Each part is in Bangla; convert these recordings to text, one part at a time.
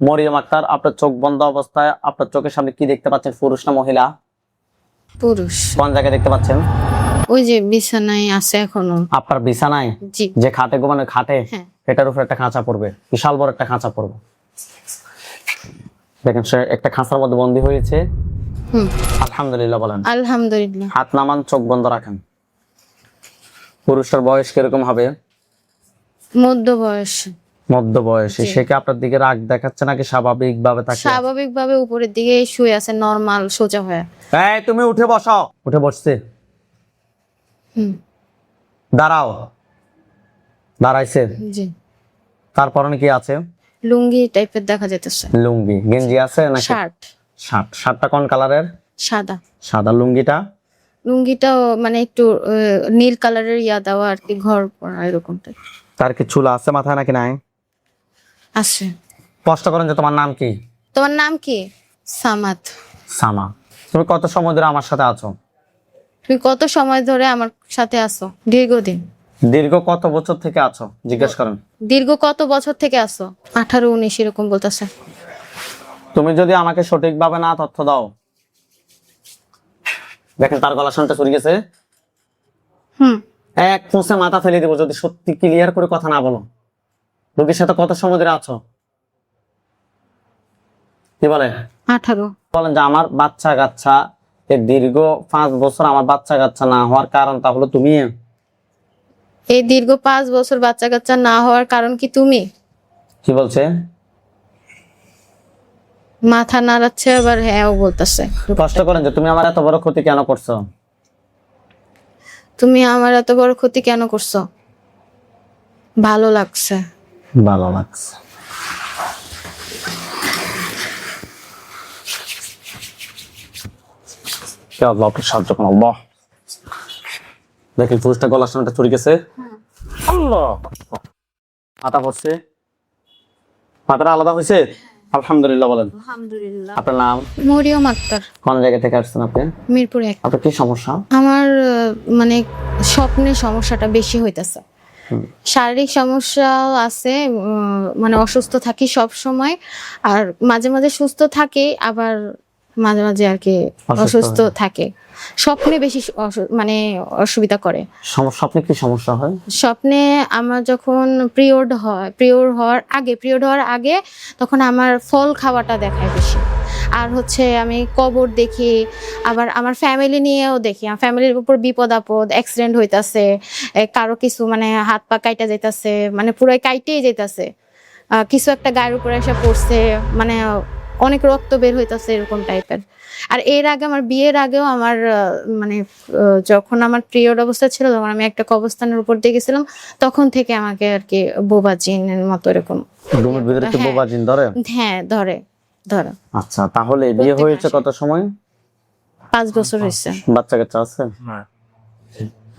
মরিয়ম আক্তার, আপনার চোখ বন্ধ অবস্থায় আপনার চোখের সামনে কি দেখতে পাচ্ছেন? পুরুষ না মহিলা? পুরুষ। কোন জায়গায় দেখতে পাচ্ছেন? ওই যে বিছানায় আছে এখনো। আপনার বিছানায়? জি। যে খাটে ঘুমানো, খাটে হ্যাঁ। এটার উপর একটা খাঁচা পড়বে, বিশাল বড় একটা খাঁচা পড়বে। দেখেন সে একটা খাঁচার মধ্যে বন্দী হয়েছে। আলহামদুলিল্লাহ বলেন। আলহামদুলিল্লাহ। হাত নামান, চোখ বন্ধ রাখেন। পুরুষটার বয়স কিরকম হবে? মধ্য বয়স। মধ্য বয়সী। সে কি আপনার দিকে রাগ দেখাচ্ছে নাকি স্বাভাবিক ভাবে তাকিয়ে আছে? স্বাভাবিক ভাবে উপরের দিকে শুয়ে আছে, নরমাল সোজা হয়ে। এই তুমি উঠে বসো। উঠে বসছে। দাঁড়াও। দাঁড়াইছে। জি। তারপর কি আছে? লুঙ্গি টাইপের দেখা যাইতেছে। লুঙ্গি, গেঞ্জি আছে নাকি? শার্ট। শার্টটা কোন কালারের? সাদা। সাদা। লুঙ্গিটাও মানে একটু নীল কালারের দেওয়া আর কি, ঘর পরা এরকম টাইপ। তার কি চুল আছে মাথায় নাকি নাই? আছে। স্পষ্ট করেন যে তোমার নাম কি? তোমার নাম কি? সামাদ। সামা। তুমি কত সময় ধরে আমার সাথে আছো? তুমি কত সময় ধরে আমার সাথে আছো? দীর্ঘদিন। দীর্ঘ কত বছর থেকে আছো জিজ্ঞেস করেন। দীর্ঘ কত বছর থেকে আছো? 18 19 এরকম বলতেছে। তুমি যদি আমাকে সঠিকভাবে না তথ্য দাও, দেখেন তার গলা শুনতে চলে গেছে। এক ফুঁসে মাথা ফেলে দেবো যদি সত্যি ক্লিয়ার করে কথা না বলো। রোগীর সাথে কত সময় ধরে আছো? কি বলে? 18। বলেন যে আমার বাচ্চা কাচ্চা এই দীর্ঘ 5 বছর আমার বাচ্চা কাচ্চা না হওয়ার কারণটা হলো তুমি। এই দীর্ঘ 5 বছর বাচ্চা কাচ্চা না হওয়ার কারণ কি তুমি? কি বলছে? মাথা নাড়াচ্ছে আবার হ্যাঁও বলতেছে। কষ্ট করেন যে তুমি আমার এত বড় ক্ষতি কেন করছো? তুমি আমার এত বড় ক্ষতি কেন করছো? ভালো লাগছে। ভালো লাগছে। কে আল্লাহ আপনাকে সাহায্য করুন। আল্লাহ দেখেন পুরুষটা গলার সামনেটা চুরি গেছে। আল্লাহ মাথা পড়ছে, মাথাটা আলাদা হয়েছে। আলহামদুলিল্লাহ বলেন। আলহামদুলিল্লাহ। আপনার নাম? মরিয়ম আক্তার। কোন জায়গা থেকে আসছেন আপনি? মিরপুর 1। আপনার কি সমস্যা? আমার মানে স্বপ্নের সমস্যাটা বেশি হইতাছে। শারীরিক সমস্যাও আছে, মানে অসুস্থ থাকি সব সময়, আর মাঝে মাঝে সুস্থ থাকি, আবার মাঝে মাঝে আর কি অসুস্থ থাকে। স্বপ্নে বেশি মানে অসুবিধা করে। স্বপ্নে কি সমস্যা হয়? স্বপ্নে আমার যখন পিরিয়ড হওয়ার আগে তখন আমার ফল খাওয়াটা দেখায় বেশি। আর হচ্ছে আমি কবর দেখি, আবার আমার ফ্যামিলি নিয়েও দেখি। আমার ফ্যামিলির উপর বিপদ আপদ, অ্যাক্সিডেন্ট হইতাছে, কারো কিছু মানে হাত পা কাইটা যাইতাছে, মানে পুরো কাইটেই যাইতাছে, কিছু একটা গায়ের উপরে এসে পড়ছে, মানে অনেক রক্ত বের হইতাছে এরকম টাইপের। আর এর আগে আমার বিয়ের আগেও আমার মানে যখন আমার পিরিয়ড অবস্থা ছিল, তখন আমি একটা কবরস্থানের উপর দিয়ে গেছিলাম, তখন থেকে আমাকে আর কি বোবা জিনের মতো এরকম। রুমের ভিতরে কি বোবা জিন ধরে? হ্যাঁ ধরে। আচ্ছা, তাহলে বিয়ে হয়েছে কত সময়? 5 বছর হয়েছে। বাচ্চা কাচ্চা আছে?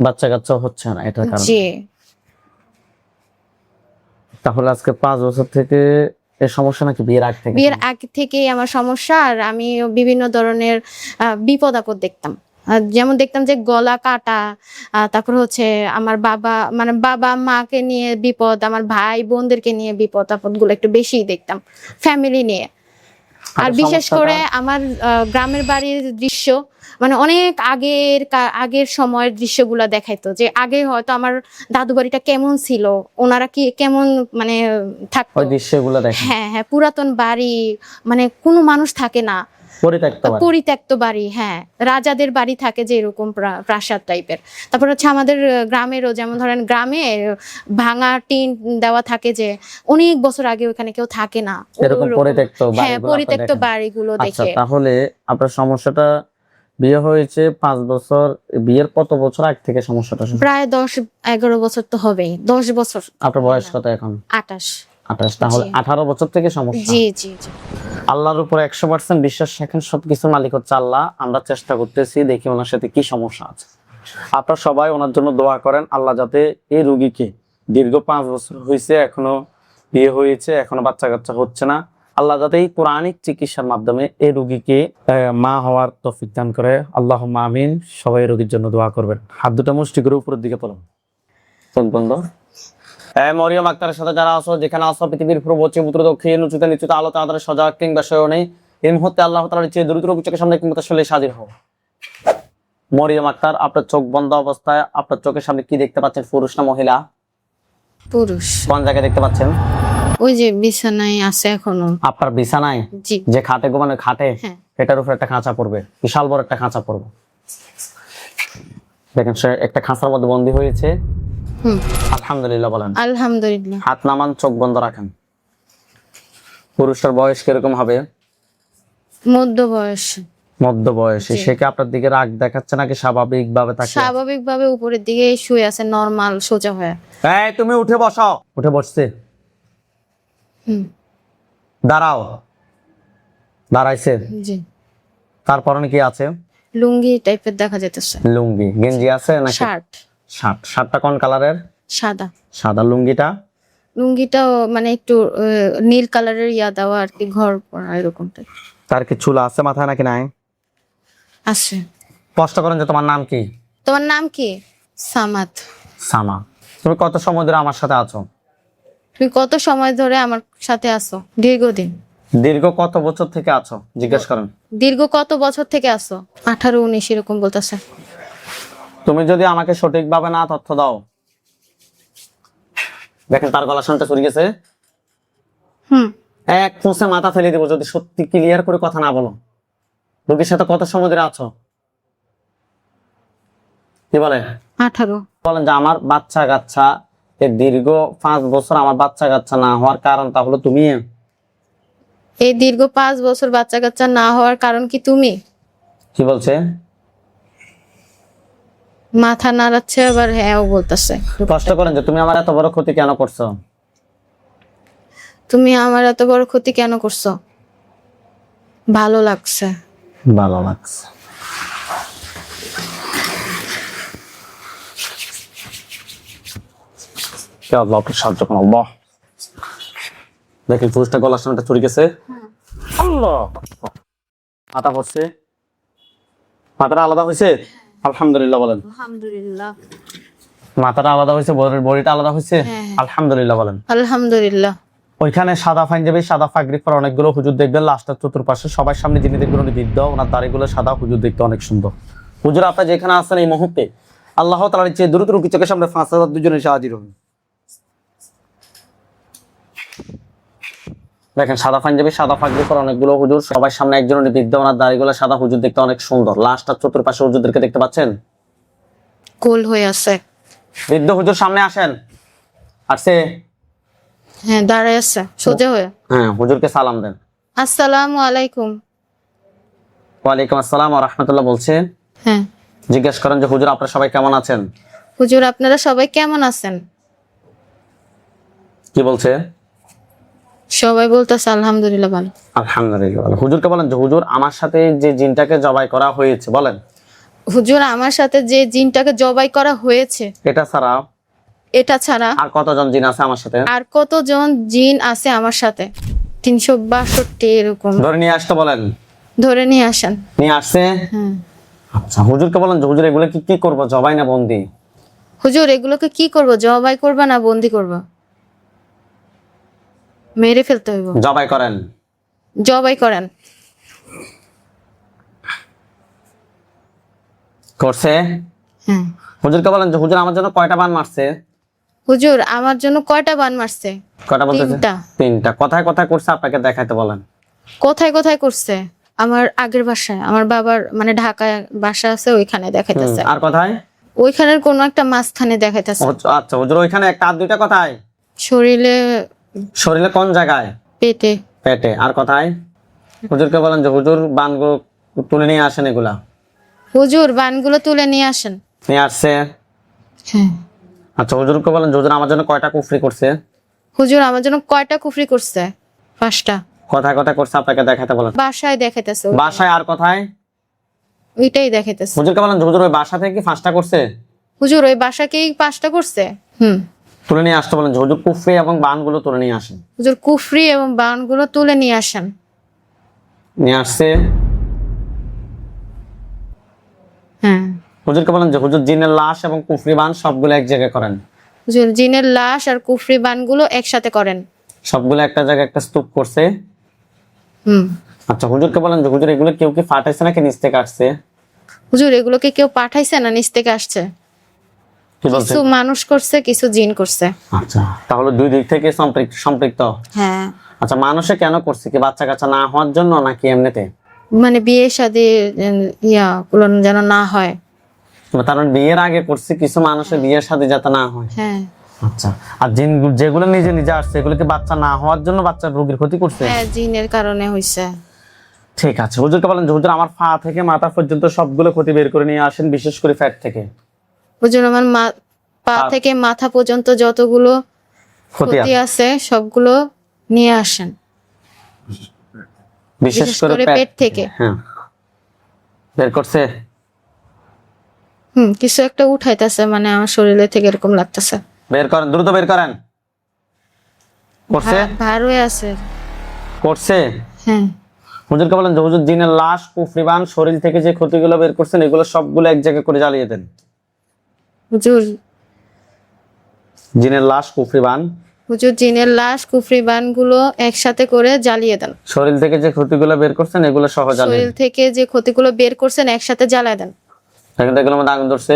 বাচ্চা কাচ্চা হচ্ছে না, এটার কারণে? জি। তাহলে আজকে 5 বছর থেকে এই সমস্যা নাকি বিয়ের আগ থেকে? বিয়ের আগে থেকেই আমার সমস্যা। আর আমি বিভিন্ন ধরনের বিপদ আপদ দেখতাম। যেমন দেখতাম যে গলা কাটা, তারপর হচ্ছে আমার বাবা মাকে নিয়ে বিপদ, আমার ভাই বোনদেরকে নিয়ে বিপদ আপদ গুলো একটু বেশি দেখতাম, ফ্যামিলি নিয়ে। আর বিশেষ করে আমার গ্রামের বাড়ির দৃশ্য, মানে অনেক আগের সময়ের দৃশ্যগুলো দেখাইতো, যে আগে হয়তো আমার দাদু বাড়িটা কেমন ছিল, ওনারা কি কেমন মানে থাকতো, ওই দৃশ্যগুলো দেখেন। হ্যাঁ, পুরাতন বাড়ি, মানে কোনো মানুষ থাকে না, পরিত্যক্ত বাড়ি। হ্যাঁ, রাজাদের বাড়ি থাকে যে এরকম প্রাসাদ টাইপের। তারপর হচ্ছে আমাদের গ্রামেরও, যেমন ধরেন গ্রামে ভাঙা টিন দেওয়া থাকে, যে অনেক বছর আগে ওখানে কেউ থাকে না, এরকম পরিত্যক্ত বাড়িগুলো দেখে। তাহলে আপনার সমস্যাটা, বিয়ে হয়েছে 5 বছর, বিয়ের কত বছর আগ থেকে সমস্যাটা? প্রায় 10-11 বছর তো হবেই। 10 বছর। আপনার বয়স কত এখন? 28। তাহলে 18 বছর থেকে সমস্যা। জি। আল্লাহর উপর 100% বিশ্বাস রাখেন, সবকিছু মালিক হচ্ছে আল্লাহ। আমরা চেষ্টা করতেছি, দেখি ওনার সাথে কি সমস্যা আছে। আপনারা সবাই ওনার জন্য দোয়া করেন, আল্লাহ যাতে এই রোগীকে, দীর্ঘ 5 বছর হয়েছে, এখনো বিয়ে হয়েছে, এখনো বাচ্চা কাচ্চা হচ্ছে না, আল্লাহ যাতে এই কোরআনিক চিকিৎসার মাধ্যমে এই রোগীকে মা হওয়ার তৌফিক দান করে। আল্লাহুম্মা আমিন। সবাই রোগীর জন্য দোয়া করবেন। হাত দুটো মুষ্টি করে উপরের দিকে তোলেন, চোখ বন্ধ। মরিয়ম আক্তারের সাথে যারা আছো, যেখানে আছো, পৃথিবীর পূর্ব পশ্চিম উত্তর দক্ষিণ উঁচুতে নিচুতে আলোতে আধারে সজাগ কিংবা নেই, এই মুহূর্তে আল্লাহ তাআলার চেয়ে দ্রুত চোখের সামনে কিংবা চলে হাজির হও। মরিয়ম আক্তার, আপনার চোখ বন্ধ অবস্থায় আপনার চোখের সামনে কি দেখতে পাচ্ছেন? পুরুষ না মহিলা? পুরুষ। কোন জায়গায় দেখতে পাচ্ছেন? ওই যে বিছানায় আছে এখনো। আপনার বিছানায়? জি। যে খাটে ঘুমানো, খাটে হ্যাঁ। এটার উপর একটা খাঁচা পড়বে, বিশাল বড় একটা খাঁচা পড়বে। দেখেন সে একটা খাঁচার মধ্যে বন্দী হয়েছে। আলহামদুলিল্লাহ বলেন। আলহামদুলিল্লাহ। হাত নামান, চোখ বন্ধ রাখেন। পুরুষটার বয়স কিরকম হবে? মধ্য বয়স। মধ্য বয়সী। সে কি আপনার দিকে রাগ দেখাচ্ছে নাকি স্বাভাবিক ভাবে থাকে? স্বাভাবিক ভাবে উপরের দিকে শুয়ে আছে, নরমাল সোজা হয়ে। এই তুমি উঠে বসো। উঠে বসছে। দাঁড়াও। দাঁড়াইছে। জি। তারপর কি আছে? লুঙ্গি টাইপের দেখা যাইতেছে। লুঙ্গি, গেঞ্জি আছে নাকি? শার্ট। শার্টটা কোন কালারের? সাদা। সাদা। লুঙ্গিটাও মানে একটু নীল কালারের দেওয়া আর কি, ঘর পরা এরকম টাইপ। তার কি চুল আছে মাথায় নাকি নাই? আছে। স্পষ্ট করেন যে তোমার নাম কি? তোমার নাম কি? সামাদ। সামা। তুমি কত সময় ধরে আমার সাথে আছো? তুমি কত সময় ধরে আমার সাথে আছো? দীর্ঘদিন। দীর্ঘ কত বছর থেকে আছো জিজ্ঞেস করেন। দীর্ঘ কত বছর থেকে আছো? 18 19 এরকম বলতেছে। তুমি যদি আমাকে সঠিকভাবে না তথ্য দাও, দেখেন তার গলা শুনতে চলে গেছে। এক ফুঁসে মাথা ফেলে দিব যদি সত্যি ক্লিয়ার করে কথা না বলো। রোগীর সাথে কত সময় ধরে আছো? কি বলে? 18। বলেন যে আমার বাচ্চা কাচ্চা এই দীর্ঘ 5 বছর আমার বাচ্চা কাচ্চা না হওয়ার কারণটা হলো তুমি। এই দীর্ঘ 5 বছর বাচ্চা কাচ্চা না হওয়ার কারণ কি তুমি? কি বলছে? মাথা নাড়াচ্ছে আবার হ্যাঁও বলতেছে। কষ্ট করেন যে তুমি আমার এত বড় ক্ষতি কেন করছো? তুমি আমার এত বড় ক্ষতি কেন করছো? ভালো লাগছে। ভালো লাগছে। কে আল্লাহ আপনাকে সাহায্য করুন। আল্লাহ দেখেন পুরুষটা গলার সামনেটা চুরি গেছে। আল্লাহ মাথা পড়ছে। মাথাটা আলাদা হয়েছে? আলহামদুলিল্লাহ বলেন। আলহামদুলিল্লাহ। মাথাটা আলাদা হয়েছে, বডিটা আলাদা হয়েছে? হ্যাঁ। আলহামদুলিল্লাহ বলেন। আলহামদুলিল্লাহ। ওইখানে সাদা পাঞ্জাবি, সাদা পাগড়ি পরা অনেকগুলো হুজুর দেখবেন, লাস্টের চতুর্পাশে সবার সামনে যিনি দেখবেন উনি বৃদ্ধ, ওনার দাড়িগুলো সাদা, হুজুর দেখতে অনেক সুন্দর। হুজুর আপনার যেখানে আছেন এই মুহূর্তে আল্লাহ তাআলার চেয়ে দ্রুত রুগী চোখের সামনে 5000 দুজনে এসে হাজির হন। দেখেন সাদা পাঞ্জাবি, সাদা পাগড়ি পরা অনেকগুলো হুজুর, সবার সামনে একজন উনি বৃদ্ধ, ওনার দাড়িগুলো সাদা, হুজুর দেখতে অনেক সুন্দর। লাস্টের চতুর্পাশে হুজুরদেরকে দেখতে পাচ্ছেন? কোল হয়ে আছে। বৃদ্ধ হুজুর সামনে আসেন। আসছে? হ্যাঁ, দাঁড়ায় আছে সোজা হয়ে। হ্যাঁ, হুজুরকে সালাম দেন। আসসালামু আলাইকুম। ওয়ালাইকুম আসসালাম ওয়া রাহমাতুল্লাহ বলছেন। হ্যাঁ। জিজ্ঞেস করেন যে হুজুর আপনারা সবাই কেমন আছেন? হুজুর আপনারা সবাই কেমন আছেন? কি বলছে? সবাই বলতেছে আলহামদুলিল্লাহ ভালো। আলহামদুলিল্লাহ ভালো। হুজুরকে বলেন যে হুজুর আমার সাথে যে জিনটাকে জবাই করা হয়েছে, বলেন। হুজুর আমার সাথে যে জিনটাকে জবাই করা হয়েছে এটা ছাড়া আর কতজন জিন আছে আমার সাথে? আর কতজন জিন আছে আমার সাথে? 362 এরকম। ধরে নিয়ে আসতে বলেন। ধরে নিয়ে আসেন। নিয়ে আসছে? হ্যাঁ। আচ্ছা, হুজুরকে বলেন যে হুজুর এগুলো কি করব, জবাই না বন্দি? হুজুর এগুলোকে কি করব, জবাই করবা না বন্দি করবা? মেরে ফেলতে হইব। জবাই করেন। জবাই করেন। করছে? হ্যাঁ। হুজুরকে বলেন যে হুজুর আমার জন্য কয়টা বান মারছে? হুজুর আমার জন্য কয়টা বান মারছে? কয়টা বলতেছে? 3টা। 3টা। কথায় কথায় করছে, আপনাকে দেখাইতে বলেন। কোথায় কোথায় করছে? আমার আগের বাসায়, আমার বাবার মানে ঢাকায় বাসা আছে, ওইখানে দেখাইতেছে। আর কোথায়? ওইখানের কোন একটা মাঝখানে দেখাইতেছে। আচ্ছা হুজুর ওইখানে একটা আর দুইটা কোথায়? শরীরে। শরীরে কোন জায়গায়? পেটে। পেটে। আর কোথায়? হুজুরকে বলেন যে হুজুর বানগুলো তুলে নিয়ে আসেন এগুলা। হুজুর বানগুলো তুলে নিয়ে আসেন। নিয়ে আসছে? হ্যাঁ। আচ্ছা, হুজুরকে বলেন যে হুজুর আমার জন্য কয়টা কুফরি করছে? হুজুর আমার জন্য কয়টা কুফরি করছে? 5টা। কথায় কথায় করছে, আপনাকে দেখাতে বলেন। বাসায় দেখাইতেছে। বাসায় আর কোথায়? ওইটাই দেখাইতেছে। হুজুরকে বলেন যে হুজুর ওই বাসা থেকে 5টা করছে? হুজুর ওই বাসাকেই 5টা করছে। তুলে নিয়ে আসতে বলেন যে হুজুর কুফরি এবং বানগুলো তুলে নিয়ে আসেন। হুজুর কুফরি এবং বানগুলো তুলে নিয়ে আসেন। নিয়ে আসছে? হ্যাঁ। হুজুরকে বলেন যে হুজুর জিনের লাশ এবং কুফরি বান সবগুলো এক জায়গায় করেন। হুজুর জিনের লাশ আর কুফরি বানগুলো একসাথে করেন। সবগুলো একটা জায়গায় একটা স্তূপ করছে। হুম। আচ্ছা, হুজুরকে বলেন যে হুজুর এগুলো কেউ কি ফাটাইছে নাকি নিচ থেকে আসছে? হুজুর এগুলোকে কেউ পাঠাইছে না নিচ থেকে আসছে? কি বলছে? কিছু মানুষ করছে, কিছু জিন করছে। আচ্ছা, তাহলে দুই দিক থেকে সম্পৃক্ত। হ্যাঁ, আচ্ছা, মানুষে কেন করছে? কি বাচ্চা কাচ্চা না হওয়ার জন্য নাকি এমনিতে? মানে বিয়ে শাদী গুলো যেন না হয়। তার মানে বিয়ের আগে করছে কিছু মানুষের বিয়ের সাথে যাতে না হয়। হ্যাঁ আচ্ছা, আর জিন যেগুলো নিজে নিজে আসছে এগুলো কি বাচ্চা না হওয়ার জন্য বাচ্চার রোগীর ক্ষতি করছে? হ্যাঁ, জিনের কারণে হইছে। ঠিক আছে, হুজুরকে বলেন যে হুজুর আমার পা থেকে মাথা পর্যন্ত সবগুলো ক্ষতি বের করে নিয়ে আসেন, বিশেষ করে ফ্যাট থেকে। হুজুর আমার পা থেকে মাথা পর্যন্ত যতগুলো ক্ষতি আছে সবগুলো নিয়ে আসেন, বিশেষ করে পেট থেকে। হ্যাঁ, বের করছে। কিছু একটা উঠাইতেছে, মানে আমার শরীরে থেকে এরকম লাগতেছে। বের করেন, দ্রুত বের করেন। করছে? ভার হয়ে আছে। করছে। হ্যাঁ। হুজুরকে বলেন যে হুজুর জিনের লাশ কুফরিবান শরীর থেকে যে ক্ষতিগুলো বের করছেন এগুলো সবগুলো এক জায়গায় করে জ্বালিয়ে দেন। হুজুর জিনের লাশ কুফরিবান হুজুর জিনের লাশ কুফরি বানগুলো একসাথে করে জ্বালিয়ে দেন। শরীর থেকে যে ক্ষতিগুলো বের করছেন এগুলো সহ জ্বালিয়ে শরীর থেকে যে ক্ষতিগুলো বের করছেন একসাথে জ্বালিয়ে দেন। দেখেন এগুলোর মধ্যে আগুন ধরছে।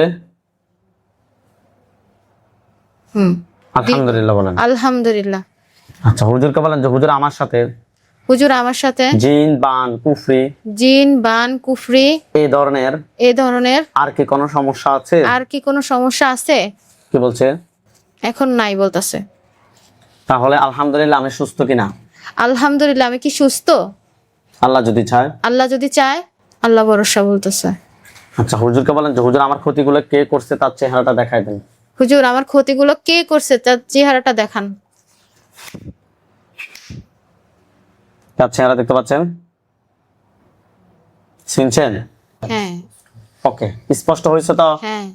আলহামদুলিল্লাহ বলেন। আলহামদুলিল্লাহ। আচ্ছা, হুজুরকে বলেন যে হুজুর আমার সাথে জিন বান কুফরি এই ধরনের আর কি কোনো সমস্যা আছে? কি বলছে? এখন নাই বলতাছে। তাহলে আলহামদুলিল্লাহ আমি সুস্থ কিনা? আলহামদুলিল্লাহ আমি কি সুস্থ? আল্লাহ যদি চায়। আল্লাহ ভরসা বলতেছে। আচ্ছা, হুজুরকে বলেন যে হুজুর আমার ক্ষতিগুলো কে করছে তার চেহারাটা দেখাই দেন। হুজুর আমার ক্ষতিগুলো কে করছে তার চেহারাটা দেখান। তার চেহারা দেখতে পাচ্ছেন? চিনছেন? হ্যাঁ। ওকে, স্পষ্ট হয়েছে তো? হ্যাঁ।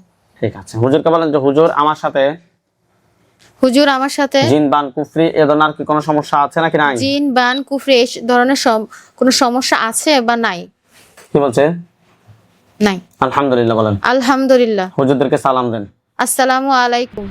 ঠিক আছে, হুজুরকে বলেন যে হুজুর আমার সাথে জিন বান কুফরি এ ধরনের আর কি কোনো সমস্যা আছে নাকি নাই? জিন বান কুফরি এই ধরনের কোনো সমস্যা আছে বা নাই? কি বলছে? নাই। আলহামদুলিল্লাহ বলেন। আলহামদুলিল্লাহ। হুজুরদেরকে সালাম দেন। আসসালামু আলাইকুম।